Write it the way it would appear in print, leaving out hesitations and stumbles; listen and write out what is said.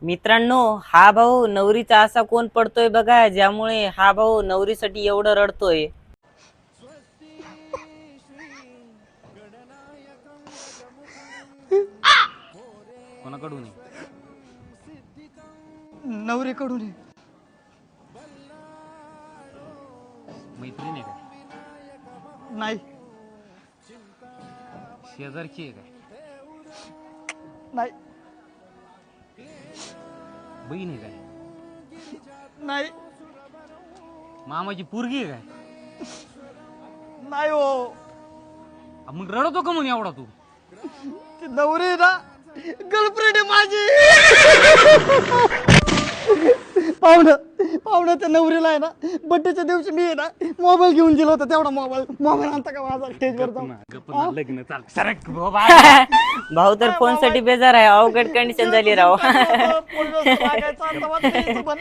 मित्रांनो, हा भाऊ नवरीचा असा कोण पडतोय बघा, ज्यामुळे हा भाऊ नवरीसाठी एवढं रडतोय. कोणाकडून नवरीकडून आहे. मैत्रीण आहे का? नाही शेजारची आहे का? नाही बहीण आहे काय? नाही मामाची पोरगी आहे काय? नाही हो, मग रडतो का म्हणून एवढा तू? ती नवरी आहे ना, गर्लफ्रेंड आहे माझी. पाहुणं त्या नवरीला आहे ना, बड्डेच्या दिवशी मी आहे ना मोबाईल घेऊन दिला होता. तेवढा मोबाईल आणता का माझा स्टेजवर जाऊन? लग्न चाल सरक बाबा. भाऊ तर फोन साठी बेजार आहे. अवघड कंडिशन झाली राव. पोरगं मागायचं आता वाटतं यायचं पण.